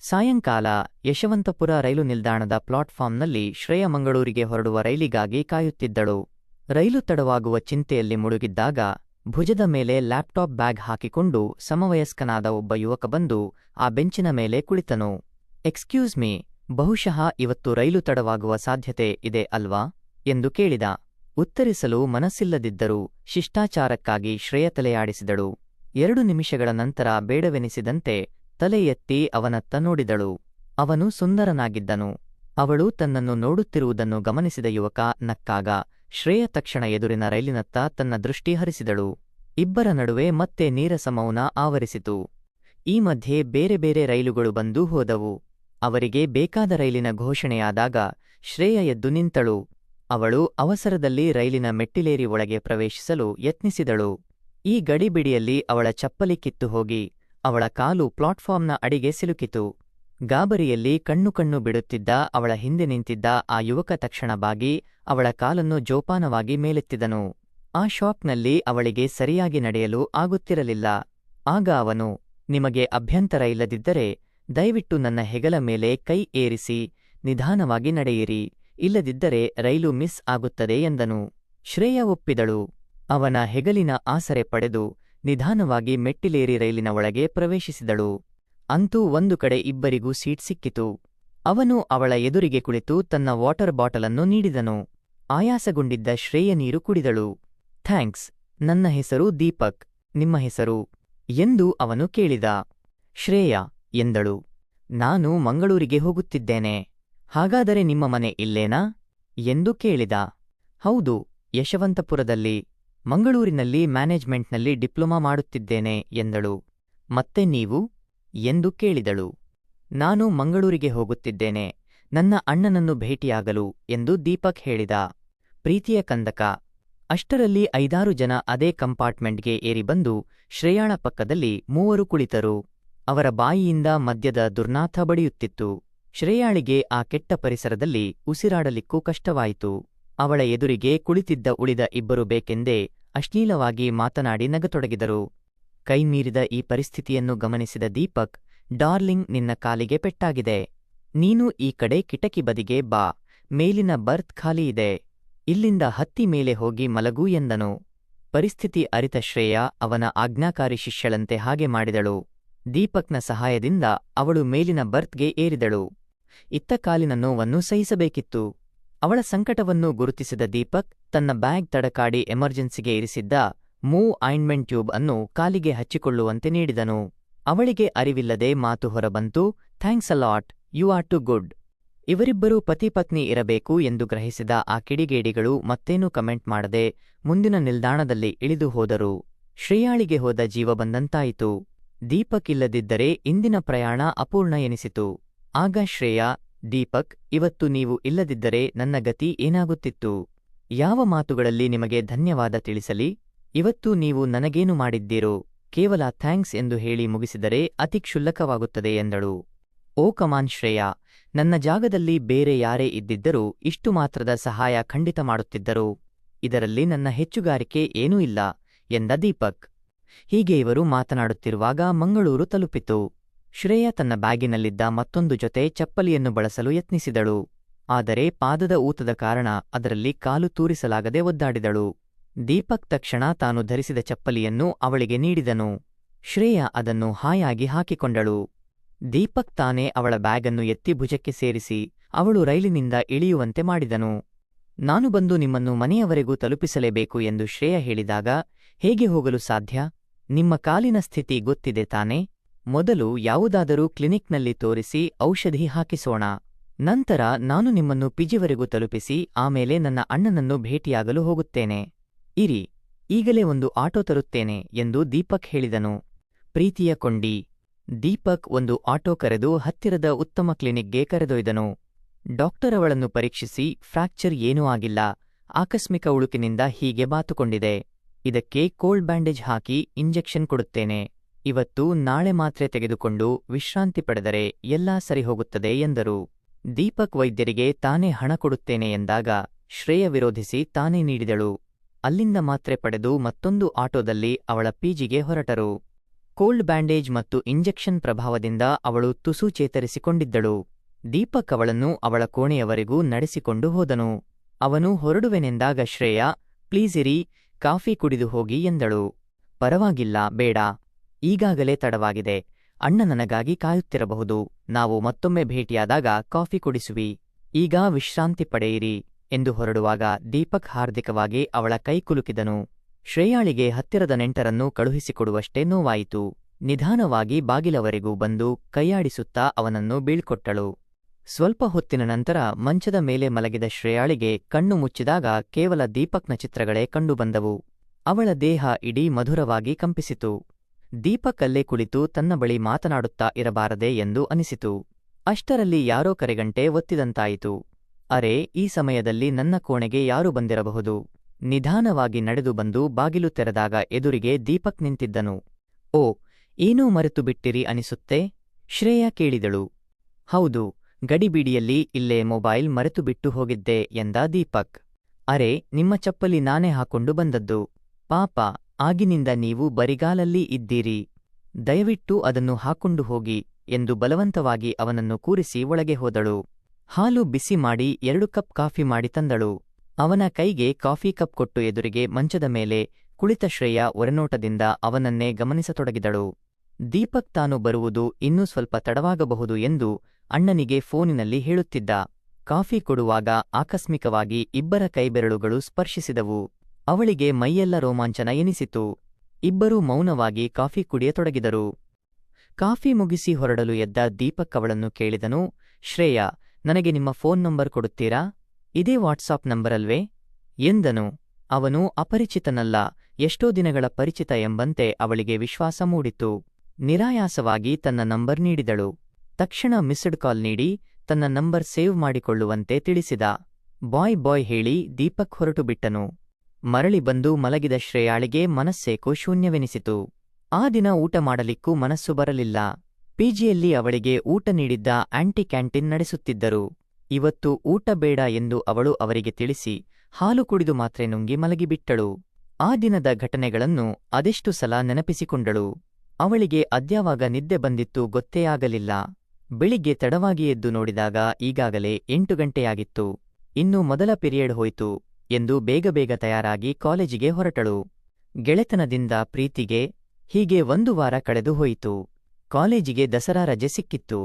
ಸಾಯಂಕಾಲ ಯಶವಂತಪುರ ರೈಲು ನಿಲ್ದಾಣದ ಪ್ಲಾಟ್ಫಾರ್ಮ್ನಲ್ಲಿ ಶ್ರೇಯ ಮಂಗಳೂರಿಗೆ ಹೊರಡುವ ರೈಲಿಗಾಗಿ ಕಾಯುತ್ತಿದ್ದಳು. ರೈಲು ತಡವಾಗುವ ಚಿಂತೆಯಲ್ಲಿ ಮುಳುಗಿದ್ದಾಗ ಭುಜದ ಮೇಲೆ ಲ್ಯಾಪ್ಟಾಪ್ ಬ್ಯಾಗ್ ಹಾಕಿಕೊಂಡು ಸಮವಯಸ್ಕನಾದ ಒಬ್ಬ ಯುವಕ ಬಂದು ಆ ಬೆಂಚಿನ ಮೇಲೆ ಕುಳಿತನು. ಎಕ್ಸ್ಕ್ಯೂಸ್ ಮೀ, ಬಹುಶಃ ಇವತ್ತು ರೈಲು ತಡವಾಗುವ ಸಾಧ್ಯತೆ ಇದೆ ಅಲ್ವಾ ಎಂದು ಕೇಳಿದ. ಉತ್ತರಿಸಲು ಮನಸ್ಸಿಲ್ಲದಿದ್ದರೂ ಶಿಷ್ಟಾಚಾರಕ್ಕಾಗಿ ಶ್ರೇಯ ತಲೆಯಾಡಿಸಿದಳು. 2 ನಿಮಿಷಗಳ ನಂತರ ಬೇಡವೆನಿಸಿದಂತೆ ತಲೆ ಎತ್ತಿ ಅವನತ್ತ ನೋಡಿದಳು. ಅವನು ಸುಂದರನಾಗಿದ್ದನು. ಅವಳು ತನ್ನನ್ನು ನೋಡುತ್ತಿರುವುದನ್ನು ಗಮನಿಸಿದ ಯುವಕ ನಕ್ಕಾಗ ಶ್ರೇಯ ತಕ್ಷಣ ಎದುರಿನ ರೈಲಿನತ್ತ ತನ್ನ ದೃಷ್ಟಿ ಹರಿಸಿದಳು. ಇಬ್ಬರ ನಡುವೆ ಮತ್ತೆ ನೀರಸ ಮೌನ ಆವರಿಸಿತು. ಈ ಮಧ್ಯೆ ಬೇರೆ ಬೇರೆ ರೈಲುಗಳು ಬಂದೂ ಹೋದವು. ಅವರಿಗೆ ಬೇಕಾದ ರೈಲಿನ ಘೋಷಣೆಯಾದಾಗ ಶ್ರೇಯ ಎದ್ದು ನಿಂತಳು. ಅವಳು ಅವಸರದಲ್ಲಿ ರೈಲಿನ ಮೆಟ್ಟಿಲೇರಿ ಒಳಗೆ ಪ್ರವೇಶಿಸಲು ಯತ್ನಿಸಿದಳು. ಈ ಗಡಿಬಿಡಿಯಲ್ಲಿ ಅವಳ ಚಪ್ಪಲಿ ಕಿತ್ತು ಹೋಗಿ ಅವಳ ಕಾಲು ಪ್ಲಾಟ್ಫಾರ್ಮ್ನ ಅಡಿಗೆ ಸಿಲುಕಿತು. ಗಾಬರಿಯಲ್ಲಿ ಕಣ್ಣು ಬಿಡುತ್ತಿದ್ದ ಅವಳ ಹಿಂದೆ ನಿಂತಿದ್ದ ಆ ಯುವಕ ತಕ್ಷಣ ಬಾಗಿ ಅವಳ ಕಾಲನ್ನು ಜೋಪಾನವಾಗಿ ಮೇಲೆತ್ತಿದನು. ಆ ಶಾಕ್ನಲ್ಲಿ ಅವಳಿಗೆ ಸರಿಯಾಗಿ ನಡೆಯಲು ಆಗುತ್ತಿರಲಿಲ್ಲ. ಆಗ ಅವನು, ನಿಮಗೆ ಅಭ್ಯಂತರ ಇಲ್ಲದಿದ್ದರೆ ದಯವಿಟ್ಟು ನನ್ನ ಹೆಗಲ ಮೇಲೆ ಕೈ ಏರಿಸಿ ನಿಧಾನವಾಗಿ ನಡೆಯಿರಿ, ಇಲ್ಲದಿದ್ದರೆ ರೈಲು ಮಿಸ್ ಆಗುತ್ತದೆ ಎಂದನು. ಶ್ರೇಯ ಒಪ್ಪಿದಳು. ಅವನ ಹೆಗಲಿನ ಆಸರೆ ಪಡೆದು ನಿಧಾನವಾಗಿ ಮೆಟ್ಟಿಲೇರಿ ರೈಲಿನ ಒಳಗೆ ಪ್ರವೇಶಿಸಿದಳು. ಅಂತೂ ಒಂದು ಕಡೆ ಇಬ್ಬರಿಗೂ ಸೀಟ್ ಸಿಕ್ಕಿತು. ಅವನು ಅವಳ ಎದುರಿಗೆ ಕುಳಿತು ತನ್ನ ವಾಟರ್ ಬಾಟಲನ್ನು ನೀಡಿದನು. ಆಯಾಸಗೊಂಡಿದ್ದ ಶ್ರೇಯ ನೀರು ಕುಡಿದಳು. ಥ್ಯಾಂಕ್ಸ್, ನನ್ನ ಹೆಸರು ದೀಪಕ್, ನಿಮ್ಮ ಹೆಸರು ಎಂದು ಅವನು ಕೇಳಿದ. ಶ್ರೇಯ ಎಂದಳು. ನಾನು ಮಂಗಳೂರಿಗೆ ಹೋಗುತ್ತಿದ್ದೇನೆ. ಹಾಗಾದರೆ ನಿಮ್ಮ ಮನೆ ಇಲ್ಲೇನಾ ಎಂದು ಕೇಳಿದ. ಹೌದು, ಯಶವಂತಪುರದಲ್ಲಿ. ಮಂಗಳೂರಿನಲ್ಲಿ ಮ್ಯಾನೇಜ್ಮೆಂಟ್ನಲ್ಲಿ ಡಿಪ್ಲೊಮಾ ಮಾಡುತ್ತಿದ್ದೇನೆ ಎಂದಳು. ಮತ್ತೆ ನೀವು ಎಂದು ಕೇಳಿದಳು. ನಾನು ಮಂಗಳೂರಿಗೆ ಹೋಗುತ್ತಿದ್ದೇನೆ, ನನ್ನ ಅಣ್ಣನನ್ನು ಭೇಟಿಯಾಗಲು ಎಂದು ದೀಪಕ್ ಹೇಳಿದ. ಪ್ರೀತಿಯ ಕಂದಕ. ಅಷ್ಟರಲ್ಲಿ 5-6 ಜನ ಅದೇ ಕಂಪಾರ್ಟ್ಮೆಂಟ್ಗೆ ಏರಿ ಬಂದು ಶ್ರೇಯಾಳ ಪಕ್ಕದಲ್ಲಿ 3 ಕುಳಿತರು. ಅವರ ಬಾಯಿಯಿಂದ ಮದ್ಯದ ದುರ್ನಾಥ ಬಡಿಯುತ್ತಿತ್ತು. ಶ್ರೇಯಾಳಿಗೆ ಆ ಕೆಟ್ಟ ಪರಿಸರದಲ್ಲಿ ಉಸಿರಾಡಲಿಕ್ಕೂ ಕಷ್ಟವಾಯಿತು. ಅವಳ ಎದುರಿಗೆ ಕುಳಿತಿದ್ದ ಉಳಿದ 2 ಬೇಕೆಂದೇ ಅಶ್ಲೀಲವಾಗಿ ಮಾತನಾಡಿ ನಗತೊಡಗಿದರು. ಕೈಮೀರಿದ ಈ ಪರಿಸ್ಥಿತಿಯನ್ನು ಗಮನಿಸಿದ ದೀಪಕ್, ಡಾರ್ಲಿಂಗ್, ನಿನ್ನ ಕಾಲಿಗೆ ಪೆಟ್ಟಾಗಿದೆ. ನೀನು ಈ ಕಡೆ ಕಿಟಕಿ ಬದಿಗೆ ಬಾ, ಮೇಲಿನ ಬರ್ತ್ ಖಾಲಿ ಇದೆ, ಇಲ್ಲಿಂದ ಹತ್ತಿ ಮೇಲೆ ಹೋಗಿ ಮಲಗು ಎಂದನು. ಪರಿಸ್ಥಿತಿ ಅರಿತ ಶ್ರೇಯ ಅವನ ಆಜ್ಞಾಕಾರಿ ಶಿಷ್ಯಳಂತೆ ಹಾಗೆ ಮಾಡಿದಳು. ದೀಪಕ್ನ ಸಹಾಯದಿಂದ ಅವಳು ಮೇಲಿನ ಬರ್ತ್ಗೆ ಏರಿದಳು. ಇತ್ತ ಕಾಲಿನ ನೋವನ್ನು ಸಹಿಸಬೇಕಿತ್ತು. ಅವಳ ಸಂಕಟವನ್ನು ಗುರುತಿಸಿದ ದೀಪಕ್ ತನ್ನ ಬ್ಯಾಗ್ ತಡಕಾಡಿ ಎಮರ್ಜೆನ್ಸಿಗೆ ಇರಿಸಿದ್ದ ಆಯಿಂಟ್ಮೆಂಟ್ ಟ್ಯೂಬ್ ಅನ್ನು ಕಾಲಿಗೆ ಹಚ್ಚಿಕೊಳ್ಳುವಂತೆ ನೀಡಿದನು. ಅವಳಿಗೆ ಅರಿವಿಲ್ಲದೆ ಮಾತು ಹೊರಬಂತು, thanks a lot, you are too good. ಇವರಿಬ್ಬರೂ ಪತಿ-ಪತ್ನಿ ಇರಬೇಕು ಎಂದು ಗ್ರಹಿಸಿದ ಆ ಕಿಡಿಗೇಡಿಗಳು ಮತ್ತೇನೂ ಕಮೆಂಟ್ ಮಾಡದೆ ಮುಂದಿನ ನಿಲ್ದಾಣದಲ್ಲಿ ಇಳಿದು ಹೋದರು. ಶ್ರೇಯಾಳಿಗೆ ಹೋದ ಜೀವ ಬಂದಂತಾಯಿತು. ದೀಪಕ್ ಇಲ್ಲದಿದ್ದರೆ ಇಂದಿನ ಪ್ರಯಾಣ ಅಪೂರ್ಣ ಎನಿಸಿತು. ಆಗ ಶ್ರೇಯಾ, ದೀಪಕ್, ಇವತ್ತು ನೀವು ಇಲ್ಲದಿದ್ದರೆ ನನ್ನ ಗತಿ ಏನಾಗುತ್ತಿತ್ತು? ಯಾವ ಮಾತುಗಳಲ್ಲಿ ನಿಮಗೆ ಧನ್ಯವಾದ ತಿಳಿಸಲಿ? ಇವತ್ತು ನೀವು ನನಗೇನು ಮಾಡಿದ್ದೀರೋ ಕೇವಲ ಥ್ಯಾಂಕ್ಸ್ ಎಂದು ಹೇಳಿ ಮುಗಿಸಿದರೆ ಅತಿ ಕ್ಷುಲ್ಲಕವಾಗುತ್ತದೆ ಎಂದಳು. ಓ ಕಮಾನ್ ಶ್ರೇಯಾ, ನನ್ನ ಜಾಗದಲ್ಲಿ ಬೇರೆ ಯಾರೇ ಇದ್ದಿದ್ದರೂ ಇಷ್ಟು ಮಾತ್ರದ ಸಹಾಯ ಖಂಡಿತ ಮಾಡುತ್ತಿದ್ದರು. ಇದರಲ್ಲಿ ನನ್ನ ಹೆಚ್ಚುಗಾರಿಕೆ ಏನೂ ಇಲ್ಲ ಎಂದ ದೀಪಕ್. ಹೀಗೆ ಇವರು ಮಾತನಾಡುತ್ತಿರುವಾಗ ಮಂಗಳೂರು ತಲುಪಿತು. ಶ್ರೇಯ ತನ್ನ ಬ್ಯಾಗಿನಲ್ಲಿದ್ದ ಮತ್ತೊಂದು ಜೊತೆ ಚಪ್ಪಲಿಯನ್ನು ಬಳಸಲು ಯತ್ನಿಸಿದಳು. ಆದರೆ ಪಾದದ ಊತದ ಕಾರಣ ಅದರಲ್ಲಿ ಕಾಲು ತೂರಿಸಲಾಗದೆ ಒದ್ದಾಡಿದಳು. ದೀಪಕ್ ತಕ್ಷಣ ತಾನು ಧರಿಸಿದ ಚಪ್ಪಲಿಯನ್ನು ಅವಳಿಗೆ ನೀಡಿದನು. ಶ್ರೇಯ ಅದನ್ನು ಹಾಯಾಗಿ ಹಾಕಿಕೊಂಡಳು. ದೀಪಕ್ ತಾನೇ ಅವಳ ಬ್ಯಾಗನ್ನು ಎತ್ತಿ ಭುಜಕ್ಕೆ ಸೇರಿಸಿ ಅವಳು ರೈಲಿನಿಂದ ಇಳಿಯುವಂತೆ ಮಾಡಿದನು. ನಾನು ಬಂದು ನಿಮ್ಮನ್ನು ಮನೆಯವರೆಗೂ ತಲುಪಿಸಲೇಬೇಕು ಎಂದು ಶ್ರೇಯ ಹೇಳಿದಾಗ, ಹೇಗೆ ಹೋಗಲು ಸಾಧ್ಯ? ನಿಮ್ಮ ಕಾಲಿನ ಸ್ಥಿತಿ ಗೊತ್ತಿದೆ ತಾನೇ? ಮೊದಲು ಯಾವುದಾದರೂ ಕ್ಲಿನಿಕ್ನಲ್ಲಿ ತೋರಿಸಿ ಔಷಧಿ ಹಾಕಿಸೋಣ. ನಂತರ ನಾನು ನಿಮ್ಮನ್ನು ಪಿಜಿವರೆಗೂ ತಲುಪಿಸಿ ಆಮೇಲೆ ನನ್ನ ಅಣ್ಣನನ್ನು ಭೇಟಿಯಾಗಲು ಹೋಗುತ್ತೇನೆ. ಇರಿ, ಈಗಲೇ ಒಂದು ಆಟೋ ತರುತ್ತೇನೆ ಎಂದು ದೀಪಕ್ ಹೇಳಿದನು. ಪ್ರೀತಿಯ ಕೊಂಡಿ. ದೀಪಕ್ ಒಂದು ಆಟೋ ಕರೆದು ಹತ್ತಿರದ ಉತ್ತಮ ಕ್ಲಿನಿಕ್ಗೆ ಕರೆದೊಯ್ದನು. ಡಾಕ್ಟರ್ ಅವಳನ್ನು ಪರೀಕ್ಷಿಸಿ, ಫ್ರ್ಯಾಕ್ಚರ್ ಏನೂ ಆಗಿಲ್ಲ, ಆಕಸ್ಮಿಕ ಉಳುಕಿನಿಂದ ಹೀಗೆ ಬಾತುಕೊಂಡಿದೆ. ಇದಕ್ಕೆ ಕೋಲ್ಡ್ ಬ್ಯಾಂಡೇಜ್ ಹಾಕಿ ಇಂಜೆಕ್ಷನ್ ಕೊಡುತ್ತೇನೆ. ಇವತ್ತು ನಾಳೆ ಮಾತ್ರೆ ತೆಗೆದುಕೊಂಡು ವಿಶ್ರಾಂತಿ ಪಡೆದರೆ ಎಲ್ಲಾ ಸರಿ ಹೋಗುತ್ತದೆ ಎಂದರು. ದೀಪಕ್ ವೈದ್ಯರಿಗೆ ತಾನೇ ಹಣ ಕೊಡುತ್ತೇನೆ ಎಂದಾಗ ಶ್ರೇಯ ವಿರೋಧಿಸಿ ತಾನೇ ನೀಡಿದಳು. ಅಲ್ಲಿಂದ ಮಾತ್ರೆ ಪಡೆದು ಮತ್ತೊಂದು ಆಟೋದಲ್ಲಿ ಅವಳ ಪಿಜಿಗೆ ಹೊರಟರು. ಕೋಲ್ಡ್ ಬ್ಯಾಂಡೇಜ್ ಮತ್ತು ಇಂಜೆಕ್ಷನ್ ಪ್ರಭಾವದಿಂದ ಅವಳು ತುಸು ಚೇತರಿಸಿಕೊಂಡಿದ್ದಳು. ದೀಪಕ್ ಅವಳನ್ನು ಅವಳ ಕೋಣೆಯವರೆಗೂ ನಡೆಸಿಕೊಂಡು ಹೋದನು. ಅವನು ಹೊರಡುವೆನೆಂದಾಗ ಶ್ರೇಯಾ, ಪ್ಲೀಸ್ ಇರಿ, ಕಾಫಿ ಕುಡಿದು ಹೋಗಿ ಎಂದಳು. ಪರವಾಗಿಲ್ಲ, ಬೇಡ. ಈಗಾಗಲೇ ತಡವಾಗಿದೆ. ಅಣ್ಣ ನನಗಾಗಿ ಕಾಯುತ್ತಿರಬಹುದು. ನಾವು ಮತ್ತೊಮ್ಮೆ ಭೇಟಿಯಾದಾಗ ಕಾಫಿ ಕುಡಿಸುವಿ. ಈಗ ವಿಶ್ರಾಂತಿ ಪಡೆಯಿರಿ ಎಂದು ಹೊರಡುವಾಗ ದೀಪಕ್ ಹಾರ್ದಿಕವಾಗಿ ಅವಳ ಕೈ ಕುಲುಕಿದನು. ಶ್ರೇಯಾಳಿಗೆ ಹತ್ತಿರದ ನೆಂಟರನ್ನು ಕಳುಹಿಸಿಕೊಡುವಷ್ಟೇ ನೋವಾಯಿತು. ನಿಧಾನವಾಗಿ ಬಾಗಿಲವರೆಗೂ ಬಂದು ಕೈಯಾಡಿಸುತ್ತಾ ಅವನನ್ನು ಬೀಳ್ಕೊಟ್ಟಳು. ಸ್ವಲ್ಪ ಹೊತ್ತಿನ ನಂತರ ಮಂಚದ ಮೇಲೆ ಮಲಗಿದ ಶ್ರೇಯಾಳಿಗೆ ಕಣ್ಣು ಮುಚ್ಚಿದಾಗ ಕೇವಲ ದೀಪಕ್ನ ಚಿತ್ರಗಳೇ ಕಂಡುಬಂದವು. ಅವಳ ದೇಹ ಇಡೀ ಮಧುರವಾಗಿ ಕಂಪಿಸಿತು. ದೀಪಕ್ ಅಲ್ಲೇ ಕುಳಿತು ತನ್ನ ಬಳಿ ಮಾತನಾಡುತ್ತಾ ಇರಬಾರದೆ ಎಂದು ಅನಿಸಿತು. ಅಷ್ಟರಲ್ಲಿ ಯಾರೋ ಕರೆಗಂಟೆ ಒತ್ತಿದಂತಾಯಿತು. ಅರೆ, ಈ ಸಮಯದಲ್ಲಿ ನನ್ನ ಕೋಣೆಗೆ ಯಾರು ಬಂದಿರಬಹುದು? ನಿಧಾನವಾಗಿ ನಡೆದು ಬಂದು ಬಾಗಿಲು ತೆರೆದಾಗ ಎದುರಿಗೆ ದೀಪಕ್ ನಿಂತಿದ್ದನು. ಓ, ಏನೋ ಮರೆತು ಬಿಟ್ಟಿರಿ ಅನಿಸುತ್ತೆ? ಶ್ರೇಯಾ ಕೇಳಿದಳು. ಹೌದು, ಗಡಿಬಿಡಿಯಲ್ಲಿ ಇಲ್ಲೇ ಮೊಬೈಲ್ ಮರೆತು ಬಿಟ್ಟು ಹೋಗಿದ್ದೆ ಎಂದ ದೀಪಕ್. ಅರೆ, ನಿಮ್ಮ ಚಪ್ಪಲಿ ನಾನೇ ಹಾಕೊಂಡು ಬಂದದ್ದು. ಪಾಪ, ಆಗಿನಿಂದ ನೀವು ಬರಿಗಾಲಲ್ಲಿ ಇದ್ದೀರಿ. ದಯವಿಟ್ಟು ಅದನ್ನು ಹಾಕೊಂಡು ಹೋಗಿ ಎಂದು ಬಲವಂತವಾಗಿ ಅವನನ್ನು ಕೂರಿಸಿ ಒಳಗೆ ಹೋದಳು. ಹಾಲು ಬಿಸಿ ಮಾಡಿ 2 ಕಪ್ ಕಾಫಿ ಮಾಡಿ ತಂದಳು. ಅವನ ಕೈಗೆ ಕಾಫಿ ಕಪ್ ಕೊಟ್ಟು ಎದುರಿಗೆ ಮಂಚದ ಮೇಲೆ ಕುಳಿತ ಶ್ರೇಯಾ ಒರೆನೋಟದಿಂದ ಅವನನ್ನೇ ಗಮನಿಸತೊಡಗಿದಳು. ದೀಪಕ್ ತಾನು ಬರುವುದು ಇನ್ನೂ ಸ್ವಲ್ಪ ತಡವಾಗಬಹುದು ಎಂದು ಅಣ್ಣನಿಗೆ ಫೋನಿನಲ್ಲಿ ಹೇಳುತ್ತಿದ್ದ. ಕಾಫಿ ಕೊಡುವಾಗ ಆಕಸ್ಮಿಕವಾಗಿ ಇಬ್ಬರ ಕೈಬೆರಳುಗಳು ಸ್ಪರ್ಶಿಸಿದವು. ಅವಳಿಗೆ ಮೈಯೆಲ್ಲ ರೋಮಾಂಚನ ಎನಿಸಿತು. ಇಬ್ಬರೂ ಮೌನವಾಗಿ ಕಾಫಿ ಕುಡಿಯತೊಡಗಿದರು. ಕಾಫಿ ಮುಗಿಸಿ ಹೊರಡಲು ಎದ್ದ ದೀಪಕ್ ಅವಳನ್ನು ಕೇಳಿದನು. ಶ್ರೇಯಾ, ನನಗೆ ನಿಮ್ಮ ಫೋನ್ ನಂಬರ್ ಕೊಡುತ್ತೀರಾ? ಇದೇ ವಾಟ್ಸಾಪ್ ನಂಬರಲ್ವೇ ಎಂದನು. ಅವನು ಅಪರಿಚಿತನಲ್ಲ, ಎಷ್ಟೋ ದಿನಗಳ ಪರಿಚಿತ ಎಂಬಂತೆ ಅವಳಿಗೆ ವಿಶ್ವಾಸ ಮೂಡಿತು. ನಿರಾಯಾಸವಾಗಿ ತನ್ನ ನಂಬರ್ ನೀಡಿದಳು. ತಕ್ಷಣ ಮಿಸ್ಡ್ ಕಾಲ್ ನೀಡಿ ತನ್ನ ನಂಬರ್ ಸೇವ್ ಮಾಡಿಕೊಳ್ಳುವಂತೆ ತಿಳಿಸಿದ. ಬಾಯ್ ಹೇಳಿ ದೀಪಕ್ ಹೊರಟುಬಿಟ್ಟನು. ಮರಳಿ ಬಂದು ಮಲಗಿದ ಶ್ರೇಯಾಳಿಗೆ ಮನಸ್ಸೇಕೋ ಶೂನ್ಯವೆನಿಸಿತು. ಆ ದಿನ ಊಟ ಮಾಡಲಿಕ್ಕೂ ಮನಸ್ಸು ಬರಲಿಲ್ಲ. ಪಿಜಿಯಲ್ಲಿ ಅವಳಿಗೆ ಊಟ ನೀಡಿದ್ದ ಆಂಟಿ ಕ್ಯಾಂಟೀನ್ ನಡೆಸುತ್ತಿದ್ದರು. ಇವತ್ತು ಊಟ ಬೇಡ ಎಂದು ಅವಳು ಅವರಿಗೆ ತಿಳಿಸಿ ಹಾಲು ಕುಡಿದು ಮಾತ್ರೆ ನುಂಗಿ ಮಲಗಿಬಿಟ್ಟಳು. ಆ ದಿನದ ಘಟನೆಗಳನ್ನು ಅದೆಷ್ಟು ಸಲ ನೆನಪಿಸಿಕೊಂಡಳು. ಅವಳಿಗೆ ಅದ್ಯಾವಾಗ ನಿದ್ದೆ ಬಂದಿತ್ತು ಗೊತ್ತೇ ಆಗಲಿಲ್ಲ. ಬೆಳಿಗ್ಗೆ ತಡವಾಗಿ ಎದ್ದು ನೋಡಿದಾಗ ಈಗಾಗಲೇ 8 ಗಂಟೆಯಾಗಿತ್ತು. ಇನ್ನು ಮೊದಲ ಪಿರಿಯಡ್ ಹೋಯ್ತು ಎಂದು ಬೇಗ ತಯಾರಾಗಿ ಕಾಲೇಜಿಗೆ ಹೊರಟಳು. ಗೆಳೆತನದಿಂದ ಪ್ರೀತಿಗೆ ಹೀಗೆ 1 ವಾರ ಕಳೆದು ಹೋಯಿತು. ಕಾಲೇಜಿಗೆ ದಸರಾ ರಜೆ ಸಿಕ್ಕಿತ್ತು.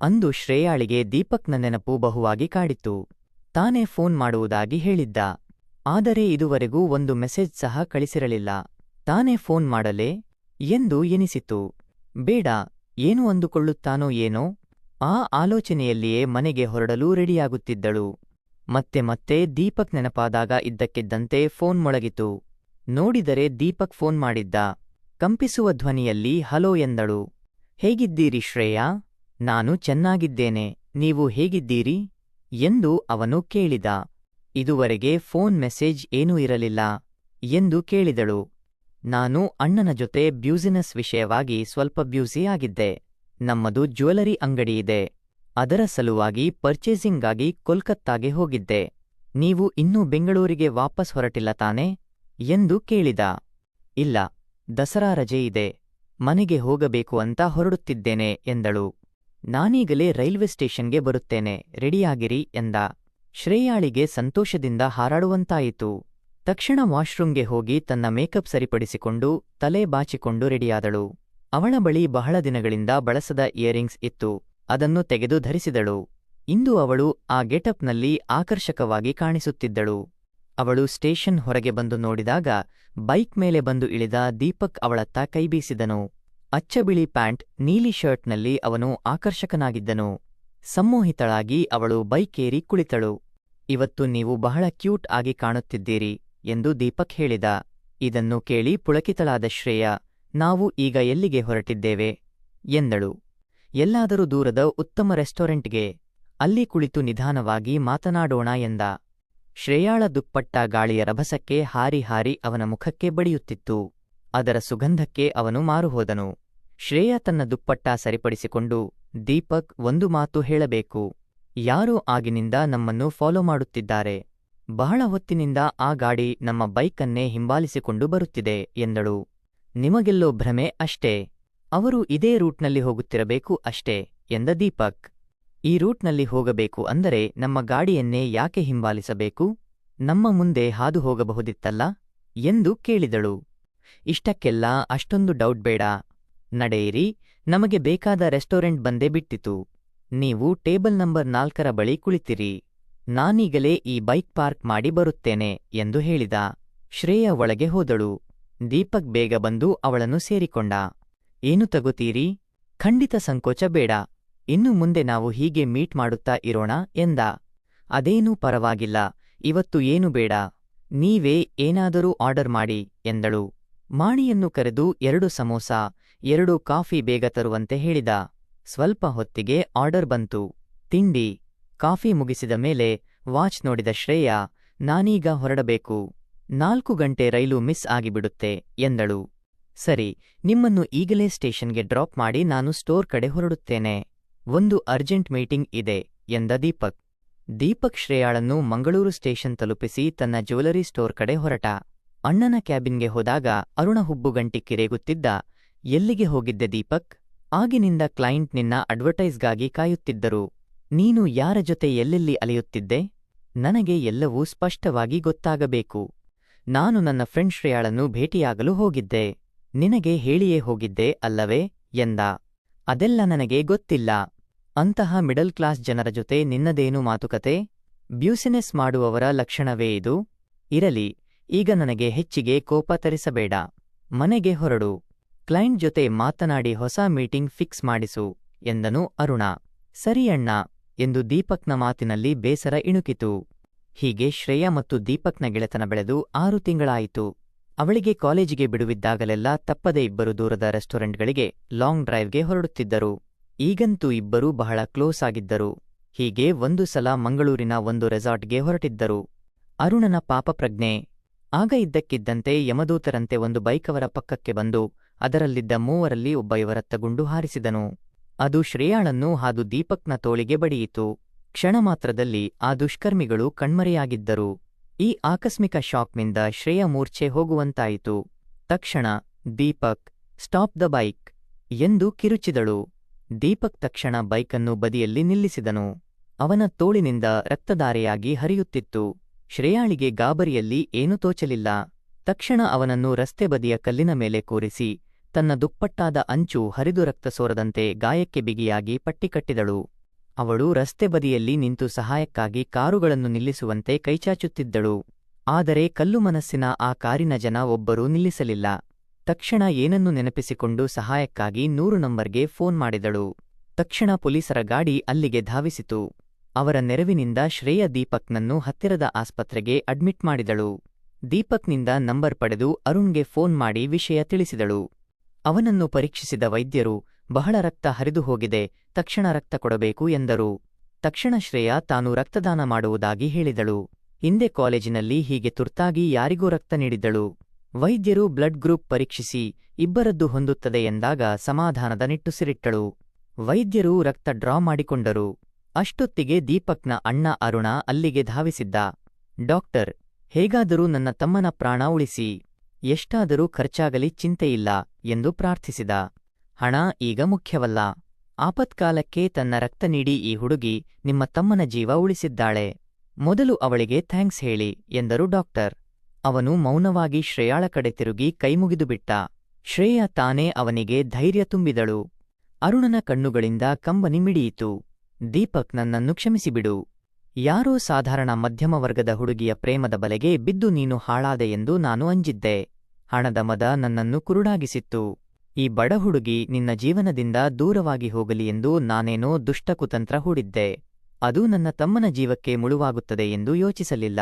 ಅಂದು ಶ್ರೇಯಾಳಿಗೆ ದೀಪಕ್ನ ನೆನಪು ಬಹುವಾಗಿ ಕಾಡಿತ್ತು. ತಾನೇ ಫೋನ್ ಮಾಡುವುದಾಗಿ ಹೇಳಿದ್ದ. ಆದರೆ ಇದುವರೆಗೂ ಒಂದು ಮೆಸೇಜ್ ಸಹ ಕಳಿಸಿರಲಿಲ್ಲ. ತಾನೇ ಫೋನ್ ಮಾಡಲೇ ಎಂದು ಎನಿಸಿತು. ಬೇಡ, ಏನು ಅಂದುಕೊಳ್ಳುತ್ತಾನೋ ಏನೋ? ಆ ಆಲೋಚನೆಯಲ್ಲಿಯೇ ಮನೆಗೆ ಹೊರಡಲು ರೆಡಿಯಾಗುತ್ತಿದ್ದಳು. ಮತ್ತೆ ದೀಪಕ್ ನೆನಪಾದಾಗ ಇದ್ದಕ್ಕಿದ್ದಂತೆ ಫೋನ್ ಮೊಳಗಿತು. ನೋಡಿದರೆ ದೀಪಕ್ ಫೋನ್ ಮಾಡಿದ್ದ. ಕಂಪಿಸುವ ಧ್ವನಿಯಲ್ಲಿ ಹಲೋ ಎಂದಳು. ಹೇಗಿದ್ದೀರಿ ಶ್ರೇಯಾ? ನಾನು ಚೆನ್ನಾಗಿದ್ದೇನೆ, ನೀವು ಹೇಗಿದ್ದೀರಿ ಎಂದು ಅವನು ಕೇಳಿದ. ಇದುವರೆಗೆ ಫೋನ್ ಮೆಸೇಜ್ ಏನೂ ಇರಲಿಲ್ಲ ಎಂದು ಕೇಳಿದಳು. ನಾನು ಅಣ್ಣನ ಜೊತೆ ಬ್ಯೂಸಿನೆಸ್ ವಿಷಯವಾಗಿ ಸ್ವಲ್ಪ ಬ್ಯೂಸಿ ಆಗಿದ್ದೆ. ನಮ್ಮದು ಜ್ಯುವೆಲರಿ ಅಂಗಡಿಯಿದೆ. ಅದರ ಸಲುವಾಗಿ ಪರ್ಚೇಸಿಂಗ್ಗಾಗಿ ಕೋಲ್ಕತ್ತಾಗೆ ಹೋಗಿದ್ದೆ. ನೀವು ಇನ್ನೂ ಬೆಂಗಳೂರಿಗೆ ವಾಪಸ್ ಹೊರಟಿಲ್ಲ ತಾನೇ ಎಂದು ಕೇಳಿದ. ಇಲ್ಲ, ದಸರಾ ರಜೆ ಇದೆ, ಮನೆಗೆ ಹೋಗಬೇಕು ಅಂತ ಹೊರಡುತ್ತಿದ್ದೇನೆ ಎಂದಳು. ನಾನೀಗಲೇ ರೈಲ್ವೆ ಸ್ಟೇಷನ್ಗೆ ಬರುತ್ತೇನೆ, ರೆಡಿಯಾಗಿರಿ ಎಂದ. ಶ್ರೇಯಾಳಿಗೆ ಸಂತೋಷದಿಂದ ಹಾರಾಡುವಂತಾಯಿತು. ತಕ್ಷಣ ವಾಶ್ರೂಮ್ಗೆ ಹೋಗಿ ತನ್ನ ಮೇಕಪ್ ಸರಿಪಡಿಸಿಕೊಂಡು ತಲೆ ಬಾಚಿಕೊಂಡು ರೆಡಿಯಾದಳು. ಅವಳ ಬಳಿ ಬಹಳ ದಿನಗಳಿಂದ ಬಳಸದ ಇಯರಿಂಗ್ಸ್ ಇತ್ತು. ಅದನ್ನು ತೆಗೆದು ಧರಿಸಿದಳು. ಇಂದು ಅವಳು ಆ ಗೆಟಪ್ನಲ್ಲಿ ಆಕರ್ಷಕವಾಗಿ ಕಾಣಿಸುತ್ತಿದ್ದಳು. ಅವಳು ಸ್ಟೇಷನ್ ಹೊರಗೆ ಬಂದು ನೋಡಿದಾಗ ಬೈಕ್ ಮೇಲೆ ಬಂದು ಇಳಿದ ದೀಪಕ್ ಅವಳತ್ತ ಕೈಬೀಸಿದನು. ಅಚ್ಚಬಿಳಿ ಪ್ಯಾಂಟ್, ನೀಲಿ ಶರ್ಟ್ನಲ್ಲಿ ಅವನು ಆಕರ್ಷಕನಾಗಿದ್ದನು. ಸಮ್ಮೋಹಿತಳಾಗಿ ಅವಳು ಬೈಕೇರಿ ಕುಳಿತಳು. ಇವತ್ತು ನೀವು ಬಹಳ ಕ್ಯೂಟ್ ಆಗಿ ಕಾಣುತ್ತಿದ್ದೀರಿ ಎಂದು ದೀಪಕ್ ಹೇಳಿದ. ಇದನ್ನು ಕೇಳಿ ಪುಳಕಿತಳಾದ ಶ್ರೇಯಾ, ನಾವು ಈಗ ಎಲ್ಲಿಗೆ ಹೊರಟಿದ್ದೇವೆ ಎಂದಳು. ಎಲ್ಲಾದರೂ ದೂರದ ಉತ್ತಮ ರೆಸ್ಟೋರೆಂಟ್ಗೆ, ಅಲ್ಲಿ ಕುಳಿತು ನಿಧಾನವಾಗಿ ಮಾತನಾಡೋಣ ಎಂದ. ಶ್ರೇಯಾಳ ದುಪ್ಪಟ್ಟ ಗಾಳಿಯ ರಭಸಕ್ಕೆ ಹಾರಿ ಅವನ ಮುಖಕ್ಕೆ ಬಡಿಯುತ್ತಿತ್ತು. ಅದರ ಸುಗಂಧಕ್ಕೆ ಅವನು ಮಾರುಹೋದನು. ಶ್ರೇಯಾ ತನ್ನ ದುಪ್ಪಟ್ಟ ಸರಿಪಡಿಸಿಕೊಂಡು, ದೀಪಕ್, ಒಂದು ಮಾತು ಹೇಳಬೇಕು. ಯಾರೋ ಆಗಿನಿಂದ ನಮ್ಮನ್ನು ಫಾಲೋ ಮಾಡುತ್ತಿದ್ದಾರೆ. ಬಹಳ ಹೊತ್ತಿನಿಂದ ಆ ಗಾಡಿ ನಮ್ಮ ಬೈಕನ್ನೇ ಹಿಂಬಾಲಿಸಿಕೊಂಡು ಬರುತ್ತಿದೆ ಎಂದಳು. ನಿಮಗೆಲ್ಲೋ ಭ್ರಮೆ ಅಷ್ಟೇ. ಅವರು ಇದೇ ರೂಟ್ನಲ್ಲಿ ಹೋಗುತ್ತಿರಬೇಕು ಅಷ್ಟೇ ಎಂದ ದೀಪಕ್. ಈ ರೂಟ್ನಲ್ಲಿ ಹೋಗಬೇಕು ಅಂದರೆ ನಮ್ಮ ಗಾಡಿಯನ್ನೇ ಯಾಕೆ ಹಿಂಬಾಲಿಸಬೇಕು? ನಮ್ಮ ಮುಂದೆ ಹಾದು ಹೋಗಬಹುದಿತ್ತಲ್ಲ ಎಂದು ಕೇಳಿದಳು. ಇಷ್ಟಕ್ಕೆಲ್ಲ ಅಷ್ಟೊಂದು ಡೌಟ್ ಬೇಡ. ನಡೆಯಿರಿ, ನಮಗೆ ಬೇಕಾದ ರೆಸ್ಟೋರೆಂಟ್ ಬಂದೇ ಬಿಟ್ಟಿತು. ನೀವು ಟೇಬಲ್ ನಂಬರ್ 4 ಬಳಿ ಕುಳಿತಿರಿ. ನಾನೀಗಲೇ ಈ ಬೈಕ್ ಪಾರ್ಕ್ ಮಾಡಿ ಬರುತ್ತೇನೆ ಎಂದು ಹೇಳಿದ. ಶ್ರೇಯಾ ಒಳಗೆ ಹೋದಳು. ದೀಪಕ್ ಬೇಗ ಬಂದು ಅವಳನ್ನು ಸೇರಿಕೊಂಡ. ಏನು ತಗೋತೀರಿ? ಖಂಡಿತ ಸಂಕೋಚ ಬೇಡ. ಇನ್ನು ಮುಂದೆ ನಾವು ಹೀಗೆ ಮೀಟ್ ಮಾಡುತ್ತಾ ಇರೋಣ ಎಂದ. ಅದೇನೂ ಪರವಾಗಿಲ್ಲ, ಇವತ್ತು ಏನು ಬೇಡ. ನೀವೇ ಏನಾದರೂ ಆರ್ಡರ್ ಮಾಡಿ ಎಂದಳು. ಮಾಣಿಯನ್ನು ಕರೆದು 2 ಸಮೋಸ 2 ಕಾಫಿ ಬೇಗ ತರುವಂತೆ ಹೇಳಿದ. ಸ್ವಲ್ಪ ಹೊತ್ತಿಗೆ ಆರ್ಡರ್ ಬಂತು. ತಿಂಡಿ ಕಾಫಿ ಮುಗಿಸಿದ ಮೇಲೆ ವಾಚ್ ನೋಡಿದ ಶ್ರೇಯಾ, ನಾನೀಗ ಹೊರಡಬೇಕು. 4 ಗಂಟೆ ರೈಲು ಮಿಸ್ ಆಗಿಬಿಡುತ್ತೆ ಎಂದಳು. ಸರಿ, ನಿಮ್ಮನ್ನು ಈಗಲೇ ಸ್ಟೇಷನ್ಗೆ ಡ್ರಾಪ್ ಮಾಡಿ ನಾನು ಸ್ಟೋರ್ ಕಡೆ ಹೊರಡುತ್ತೇನೆ. ಒಂದು ಅರ್ಜೆಂಟ್ ಮೀಟಿಂಗ್ ಇದೆ ಎಂದ ದೀಪಕ್. ದೀಪಕ್ ಶ್ರೇಯಾಳನ್ನು ಮಂಗಳೂರು ಸ್ಟೇಷನ್ ತಲುಪಿಸಿ ತನ್ನ ಜ್ಯುವೆಲರಿ ಸ್ಟೋರ್ ಕಡೆ ಹೊರಟ. ಅಣ್ಣನ ಕ್ಯಾಬಿನ್ಗೆ ಹೋದಾಗ ಅರುಣ ಹುಬ್ಬುಗಂಟಿ ಕಿರೇಗುತ್ತಿದ್ದ. ಎಲ್ಲಿಗೆ ಹೋಗಿದ್ದೆ ದೀಪಕ್? ಆಗಿನಿಂದ ಕ್ಲೈಂಟ್ ನಿನ್ನ ಅಡ್ವರ್ಟೈಸ್ಗಾಗಿ ಕಾಯುತ್ತಿದ್ದರು. ನೀನು ಯಾರ ಜೊತೆ ಎಲ್ಲೆಲ್ಲಿ ಅಲೆಯುತ್ತಿದ್ದೆ? ನನಗೆ ಎಲ್ಲವೂ ಸ್ಪಷ್ಟವಾಗಿ ಗೊತ್ತಾಗಬೇಕು. ನಾನು ನನ್ನ ಫ್ರೆಂಡ್ ಶ್ರೇಯಾಳನ್ನು ಭೇಟಿಯಾಗಲು ಹೋಗಿದ್ದೆ. ನಿನಗೆ ಹೇಳಿಯೇ ಹೋಗಿದ್ದೆ ಅಲ್ಲವೇ ಎಂದ. ಅದೆಲ್ಲ ನನಗೆ ಗೊತ್ತಿಲ್ಲ. ಅಂತಹ ಮಿಡಲ್ ಕ್ಲಾಸ್ ಜನರ ಜೊತೆ ನಿನ್ನದೇನು ಮಾತುಕತೆ? ಬ್ಯೂಸಿನೆಸ್ ಮಾಡುವವರ ಲಕ್ಷಣವೇ ಇದು? ಇರಲಿ, ಈಗ ನನಗೆ ಹೆಚ್ಚಿಗೆ ಕೋಪ ತರಿಸಬೇಡ. ಮನೆಗೆ ಹೊರಡು. ಕ್ಲೈಂಟ್ ಜೊತೆ ಮಾತನಾಡಿ ಹೊಸ ಮೀಟಿಂಗ್ ಫಿಕ್ಸ್ ಮಾಡಿಸು ಎಂದನು ಅರುಣ. ಸರಿ ಅಣ್ಣ ಎಂದು ದೀಪಕ್ನ ಮಾತಿನಲ್ಲಿ ಬೇಸರ ಇಣುಕಿತು. ಹೀಗೆ ಶ್ರೇಯಾ ಮತ್ತು ದೀಪಕ್ನ ಗೆಳೆತನ ಬೆಳೆದು 6 ತಿಂಗಳಾಯಿತು. ಅವಳಿಗೆ ಕಾಲೇಜಿಗೆ ಬಿಡುವಿದ್ದಾಗಲೆಲ್ಲ ತಪ್ಪದೆ ಇಬ್ಬರು ದೂರದ ರೆಸ್ಟೋರೆಂಟ್ಗಳಿಗೆ ಲಾಂಗ್ ಡ್ರೈವ್ಗೆ ಹೊರಡುತ್ತಿದ್ದರು. ಈಗಂತೂ ಇಬ್ಬರೂ ಬಹಳ ಕ್ಲೋಸ್ ಆಗಿದ್ದರು. ಹೀಗೆ ಒಂದು ಸಲ ಮಂಗಳೂರಿನ ಒಂದು ರೆಸಾರ್ಟ್ಗೆ ಹೊರಟಿದ್ದರು. ಅರುಣನ ಪಾಪಪ್ರಜ್ಞೆ. ಆಗ ಇದ್ದಕ್ಕಿದ್ದಂತೆ ಯಮದೂತರಂತೆ ಒಂದು ಬೈಕವರ ಪಕ್ಕಕ್ಕೆ ಬಂದು ಅದರಲ್ಲಿದ್ದ 3ರಲ್ಲಿ ಒಬ್ಬ ಇವರತ್ತ ಗುಂಡು ಹಾರಿಸಿದನು. ಅದು ಶ್ರೇಯಾಳನ್ನು ಹಾದು ದೀಪಕ್ನ ತೋಳಿಗೆ ಬಡಿಯಿತು. ಕ್ಷಣ ಮಾತ್ರದಲ್ಲಿ ಆ ದುಷ್ಕರ್ಮಿಗಳು ಕಣ್ಮರೆಯಾಗಿದ್ದರು. ಈ ಆಕಸ್ಮಿಕ ಶಾಕ್ನಿಂದ ಶ್ರೇಯಾ ಮೂರ್ಛೆ ಹೋಗುವಂತಾಯಿತು. ತಕ್ಷಣ ದೀಪಕ್, ಸ್ಟಾಪ್ ದ ಬೈಕ್ ಎಂದು ಕಿರುಚಿದಳು. ದೀಪಕ್ ತಕ್ಷಣ ಬೈಕನ್ನು ಬದಿಯಲ್ಲಿ ನಿಲ್ಲಿಸಿದನು. ಅವನ ತೋಳಿನಿಂದ ರಕ್ತಧಾರೆಯಾಗಿ ಹರಿಯುತ್ತಿತ್ತು. ಶ್ರೇಯಾಳಿಗೆ ಗಾಬರಿಯಲ್ಲಿ ಏನೂ ತೋಚಲಿಲ್ಲ. ತಕ್ಷಣ ಅವನನ್ನು ರಸ್ತೆ ಬದಿಯ ಕಲ್ಲಿನ ಮೇಲೆ ಕೂರಿಸಿ ತನ್ನ ದುಪ್ಪಟ್ಟಾದ ಅಂಚು ಹರಿದು ರಕ್ತ ಸೋರದಂತೆ ಗಾಯಕ್ಕೆ ಬಿಗಿಯಾಗಿ ಪಟ್ಟಿ ಕಟ್ಟಿದಳು. ಅವಳು ರಸ್ತೆ ಬದಿಯಲ್ಲಿ ನಿಂತು ಸಹಾಯಕ್ಕಾಗಿ ಕಾರುಗಳನ್ನು ನಿಲ್ಲಿಸುವಂತೆ ಕೈಚಾಚುತ್ತಿದ್ದಳು. ಆದರೆ ಕಲ್ಲು ಮನಸ್ಸಿನ ಆ ಕಾರಿನ ಜನ ಒಬ್ಬರೂ ನಿಲ್ಲಿಸಲಿಲ್ಲ. ತಕ್ಷಣ ಏನನ್ನು ನೆನಪಿಸಿಕೊಂಡು ಸಹಾಯಕ್ಕಾಗಿ 100 ನಂಬರ್ಗೆ ಫೋನ್ ಮಾಡಿದಳು. ತಕ್ಷಣ ಪೊಲೀಸರ ಗಾಡಿ ಅಲ್ಲಿಗೆ ಧಾವಿಸಿತು. ಅವರ ನೆರವಿನಿಂದ ಶ್ರೇಯಾ ದೀಪಕ್ನನ್ನು ಹತ್ತಿರದ ಆಸ್ಪತ್ರೆಗೆ ಅಡ್ಮಿಟ್ ಮಾಡಿದಳು. ದೀಪಕ್ನಿಂದ ನಂಬರ್ ಪಡೆದು ಅರುಣ್ಗೆ ಫೋನ್ ಮಾಡಿ ವಿಷಯ ತಿಳಿಸಿದಳು. ಅವನನ್ನು ಪರೀಕ್ಷಿಸಿದ ವೈದ್ಯರು, ಬಹಳ ರಕ್ತ ಹರಿದು ಹೋಗಿದೆ, ತಕ್ಷಣ ರಕ್ತ ಕೊಡಬೇಕು ಎಂದರು. ತಕ್ಷಣ ಶ್ರೇಯಾ ತಾನು ರಕ್ತದಾನ ಮಾಡುವುದಾಗಿ ಹೇಳಿದಳು. ಹಿಂದೆ ಕಾಲೇಜಿನಲ್ಲಿ ಹೀಗೆ ತುರ್ತಾಗಿ ಯಾರಿಗೂ ರಕ್ತ ನೀಡಿದ್ದಳು. ವೈದ್ಯರು ಬ್ಲಡ್ ಗ್ರೂಪ್ ಪರೀಕ್ಷಿಸಿ ಇಬ್ಬರದ್ದು ಹೊಂದುತ್ತದೆ ಎಂದಾಗ ಸಮಾಧಾನದ ನಿಟ್ಟುಸಿರಿಟ್ಟಳು. ವೈದ್ಯರು ರಕ್ತ ಡ್ರಾ ಮಾಡಿಕೊಂಡರು. ಅಷ್ಟೊತ್ತಿಗೆ ದೀಪಕ್ನ ಅಣ್ಣ ಅರುಣ ಅಲ್ಲಿಗೆ ಧಾವಿಸಿದ್ದ. ಡಾಕ್ಟರ್, ಹೇಗಾದರೂ ನನ್ನ ತಮ್ಮನ ಪ್ರಾಣ ಉಳಿಸಿ. ಎಷ್ಟಾದರೂ ಖರ್ಚಾಗಲಿ ಚಿಂತೆಯಿಲ್ಲ ಎಂದು ಪ್ರಾರ್ಥಿಸಿದ. ಹಣ ಈಗ ಮುಖ್ಯವಲ್ಲ. ಆಪತ್ಕಾಲಕ್ಕೆ ತನ್ನ ರಕ್ತ ನೀಡಿ ಈ ಹುಡುಗಿ ನಿಮ್ಮ ತಮ್ಮನ ಜೀವ ಉಳಿಸಿದ್ದಾಳೆ. ಮೊದಲು ಅವಳಿಗೆ ಥ್ಯಾಂಕ್ಸ್ ಹೇಳಿ ಎಂದರು ಡಾಕ್ಟರ್. ಅವನು ಮೌನವಾಗಿ ಶ್ರೇಯಾಳ ಕಡೆ ತಿರುಗಿ ಕೈಮುಗಿದುಬಿಟ್ಟ. ಶ್ರೇಯಾ ತಾನೇ ಅವನಿಗೆ ಧೈರ್ಯ ತುಂಬಿದಳು. ಅರುಣನ ಕಣ್ಣುಗಳಿಂದ ಕಂಬನಿ ಮಿಡಿಯಿತು. ದೀಪಕ್, ನನ್ನನ್ನು ಕ್ಷಮಿಸಿಬಿಡು. ಯಾರೋ ಸಾಧಾರಣ ಮಧ್ಯಮ ವರ್ಗದ ಹುಡುಗಿಯ ಪ್ರೇಮದ ಬಲೆಗೆ ಬಿದ್ದು ನೀನು ಹಾಳಾದೆ ಎಂದು ನಾನು ಅಂಜಿದ್ದೆ. ಹಣದ ಮದ ನನ್ನನ್ನು ಕುರುಡಾಗಿಸಿತ್ತು. ಈ ಬಡ ಹುಡುಗಿ ನಿನ್ನ ಜೀವನದಿಂದ ದೂರವಾಗಿ ಹೋಗಲಿ ಎಂದು ನಾನೇನೋ ದುಷ್ಟ ಕುತಂತ್ರ ಹೂಡಿದ್ದೆ. ಅದು ನನ್ನ ತಮ್ಮನ ಜೀವಕ್ಕೆ ಮುಳುವಾಗುತ್ತದೆ ಎಂದು ಯೋಚಿಸಲಿಲ್ಲ.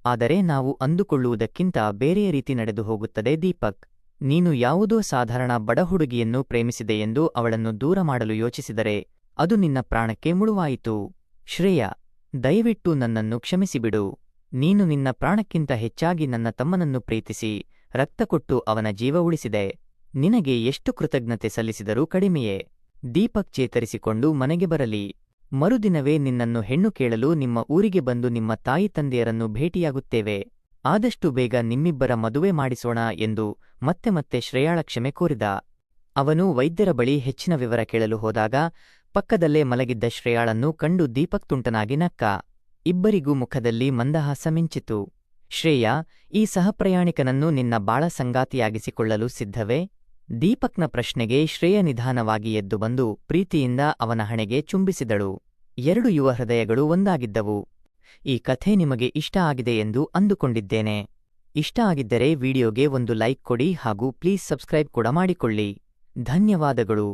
ಆದರೆ ನಾವು ಅಂದುಕೊಳ್ಳುವುದಕ್ಕಿಂತ ಬೇರೆಯ ರೀತಿ ನಡೆದು ಹೋಗುತ್ತದೆ ದೀಪಕ್. ನೀನು ಯಾವುದೋ ಸಾಧಾರಣ ಬಡ ಹುಡುಗಿಯನ್ನು ಪ್ರೇಮಿಸಿದೆ ಎಂದು ಅವಳನ್ನು ದೂರ ಮಾಡಲು ಯೋಚಿಸಿದರೆ ಅದು ನಿನ್ನ ಪ್ರಾಣಕ್ಕೆ ಮುಳುವಾಯಿತು. ಶ್ರೇಯಾ, ದಯವಿಟ್ಟು ನನ್ನನ್ನು ಕ್ಷಮಿಸಿಬಿಡು. ನೀನು ನಿನ್ನ ಪ್ರಾಣಕ್ಕಿಂತ ಹೆಚ್ಚಾಗಿ ನನ್ನ ತಮ್ಮನನ್ನು ಪ್ರೀತಿಸಿ ರಕ್ತ ಕೊಟ್ಟು ಅವನ ಜೀವ ಉಳಿಸಿದೆ. ನಿನಗೆ ಎಷ್ಟು ಕೃತಜ್ಞತೆ ಸಲ್ಲಿಸಿದರೂ ಕಡಿಮೆಯೇ. ದೀಪಕ್ ಚೇತರಿಸಿಕೊಂಡು ಮನೆಗೆ ಬರಲಿ. ಮರುದಿನವೇ ನಿನ್ನನ್ನು ಹೆಣ್ಣು ಕೇಳಲು ನಿಮ್ಮ ಊರಿಗೆ ಬಂದು ನಿಮ್ಮ ತಾಯಿ ತಂದೆಯರನ್ನು ಭೇಟಿಯಾಗುತ್ತೇವೆ. ಆದಷ್ಟು ಬೇಗ ನಿಮ್ಮಿಬ್ಬರ ಮದುವೆ ಮಾಡಿಸೋಣ ಎಂದು ಮತ್ತೆ ಮತ್ತೆ ಶ್ರೇಯಾಳ ಕ್ಷಮೆ ಕೋರಿದ. ಅವನು ವೈದ್ಯರ ಬಳಿ ಹೆಚ್ಚಿನ ವಿವರ ಕೇಳಲು ಹೋದಾಗ ಪಕ್ಕದಲ್ಲೇ ಮಲಗಿದ್ದ ಶ್ರೇಯಾಳನ್ನು ಕಂಡು ದೀಪಕ್ ತುಂಟನಾಗಿ ನಕ್ಕ. ಇಬ್ಬರಿಗೂ ಮುಖದಲ್ಲಿ ಮಂದಹಾಸ ಮಿಂಚಿತು. ಶ್ರೇಯಾ, ಈ ಸಹಪ್ರಯಾಣಿಕನನ್ನು ನಿನ್ನ ಬಾಳ ಸಂಗಾತಿಯಾಗಿಸಿಕೊಳ್ಳಲು ಸಿದ್ಧವೇ? ದೀಪಕ್ನ ಪ್ರಶ್ನೆಗೆ ಶ್ರೇಯ ನಿಧಾನವಾಗಿ ಎದ್ದು ಬಂದು ಪ್ರೀತಿಯಿಂದ ಅವನ ಹಣೆಗೆ ಚುಂಬಿಸಿದಳು. 2 ಯುವ ಹೃದಯಗಳು ಒಂದಾಗಿದ್ದವು. ಈ ಕಥೆ ನಿಮಗೆ ಇಷ್ಟ ಆಗಿದೆ ಎಂದು ಅಂದುಕೊಂಡಿದ್ದೇನೆ. ಇಷ್ಟ ಆಗಿದ್ದರೆ ವಿಡಿಯೋಗೆ ಒಂದು ಲೈಕ್ ಕೊಡಿ ಹಾಗೂ ಪ್ಲೀಸ್ ಸಬ್ಸ್ಕ್ರೈಬ್ ಕೂಡ ಮಾಡಿಕೊಳ್ಳಿ. ಧನ್ಯವಾದಗಳು.